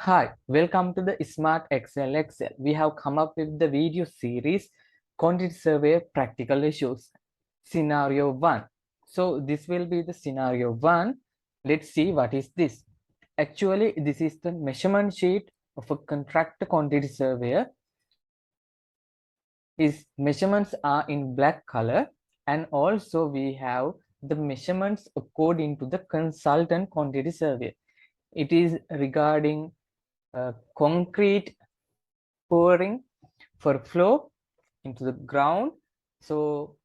Hi, welcome to the Smart Excel. We have come up with the video series Quantity Survey Practical Issues. Scenario 1. So this will be the scenario 1. Let's see what is this. Actually, this is the measurement sheet of a contractor quantity surveyor. His measurements are in black color, and also we have the measurements according to the consultant quantity surveyor. It is regarding concrete pouring for flow into the ground. So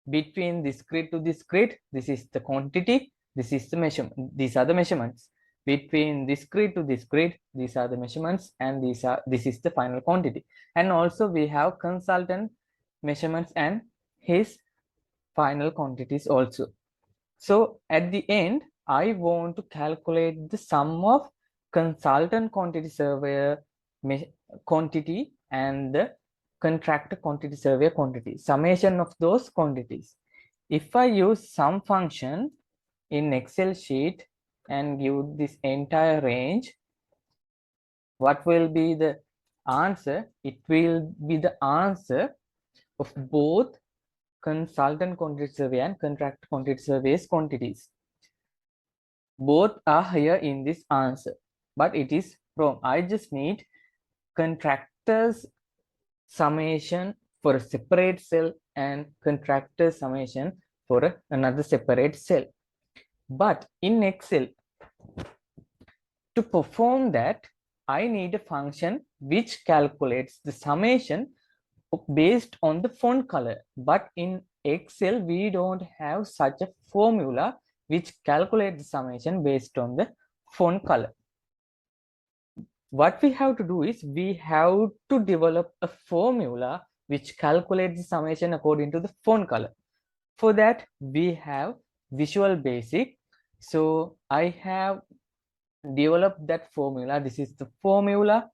between this grid to this grid, this is the quantity, this is the measurement, these are the measurements. Between this grid to this grid, these are the measurements, and this is the final quantity. And also we have consultant measurements and his final quantities also. So at the end, I want to calculate the sum of consultant quantity surveyor quantity and the contractor quantity surveyor quantity, summation of those quantities. If I use sum function in Excel sheet and give this entire range, what will be the answer? It will be the answer of both consultant quantity survey and contractor quantity survey's quantities. Both are here in this answer, but it is wrong. I just need contractor's summation for a separate cell and contractor's summation for another separate cell. But in Excel, to perform that, I need a function which calculates the summation based on the font color. But in Excel, we don't have such a formula which calculates the summation based on the font color. What we have to do is we have to develop a formula which calculates the summation according to the font color. For that, we have Visual Basic. So I have developed that formula. This is the formula.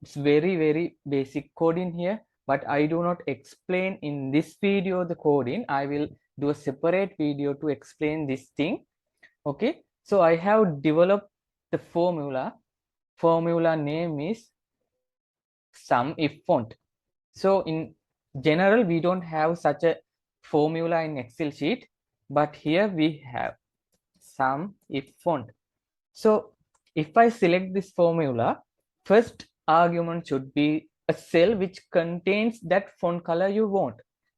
It's very basic code in here, but I do not explain in this video the coding. I will do a separate video to explain this thing. Okay, so I have developed the formula. Formula name is sum if font. So in general, we don't have such a formula in Excel sheet, but here we have sum if font. So if I select this formula, first argument should be a cell which contains that font color you want.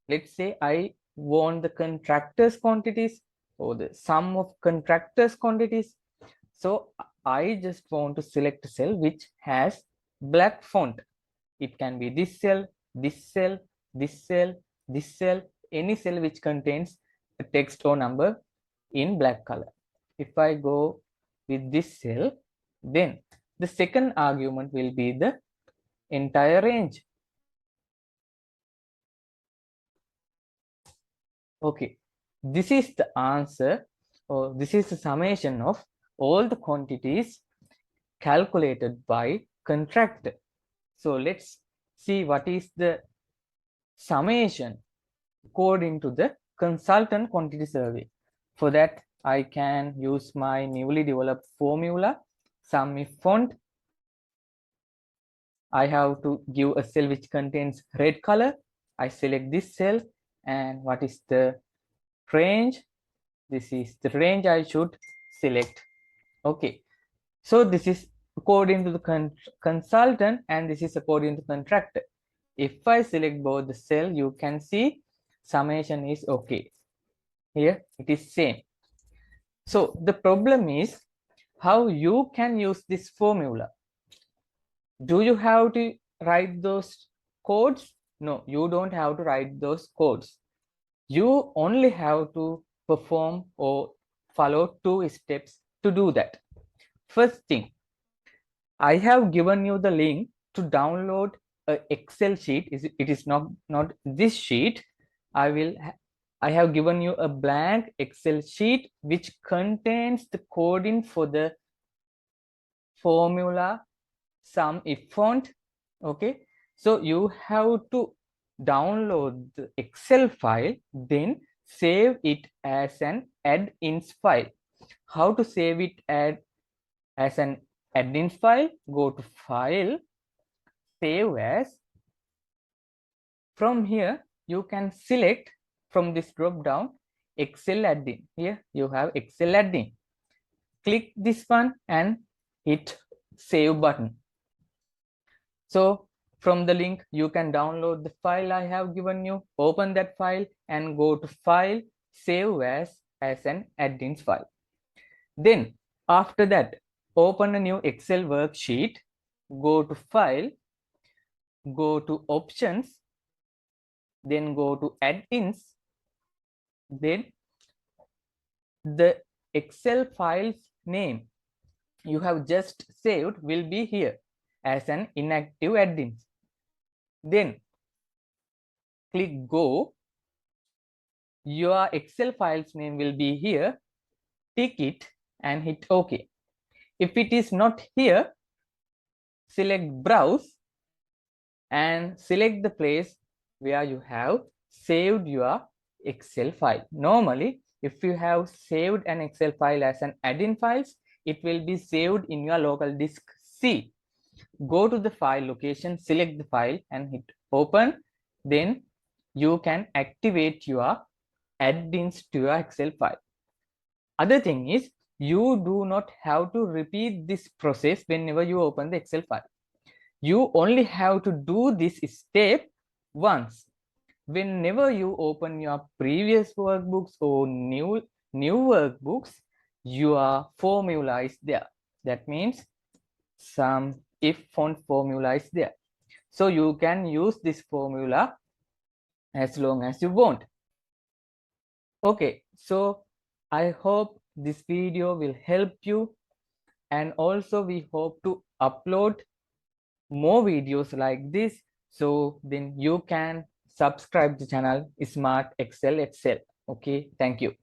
Let's say I want the contractor's quantities or the sum of contractor's quantities. So I just want to select a cell which has black font. It can be this cell, this cell, this cell, this cell, any cell which contains a text or number in black color. If I go with this cell, then the second argument will be the entire range. Okay, this is the answer, or this is the summation of all the quantities calculated by contractor. So let's see what is the summation according to the consultant quantity survey. For that, I can use my newly developed formula, sum if font. I have to give a cell which contains red color. I select this cell, and what is the range? This is the range I should select. Okay, so this is according to the consultant, and this is according to contractor. If I select both the cell, you can see summation is okay. Here it is same. So the problem is how you can use this formula. Do you have to write those codes? No, you don't have to write those codes. You only have to perform or follow 2 steps to do that. First thing, I have given you the link to download an Excel sheet. It is not this sheet. I have given you a blank Excel sheet which contains the coding for the formula sum if font. Okay, so you have to download the Excel file, then save it as an add-ins file. How to save it as an add-ins file, go to File, Save As. From here, you can select from this drop down Excel add-in. Here you have Excel add-in. Click this one and hit Save button. So from the link, you can download the file I have given you, open that file and go to File, Save as an add-ins file. Then after that, open a new Excel worksheet, go to File, go to Options, then go to Add-ins, then the Excel file's name you have just saved will be here as an inactive add-in. Then click Go. Your Excel file's name will be here. Tick it and hit OK. If it is not here, select Browse and select the place where you have saved your Excel file. Normally, if you have saved an Excel file as an add-in files, it will be saved in your local disk C. Go to the file location, select the file and hit open. Then you can activate your add-ins to your Excel file. Other thing is, you do not have to repeat this process whenever you open the Excel file. You only have to do this step once. Whenever you open your previous workbooks or new workbooks, your formula is there. That means some if font formula is there. So you can use this formula as long as you want. Okay, so I hope this video will help you, and also we hope to upload more videos like this, so then you can subscribe the channel Smart Excel. Okay, thank you.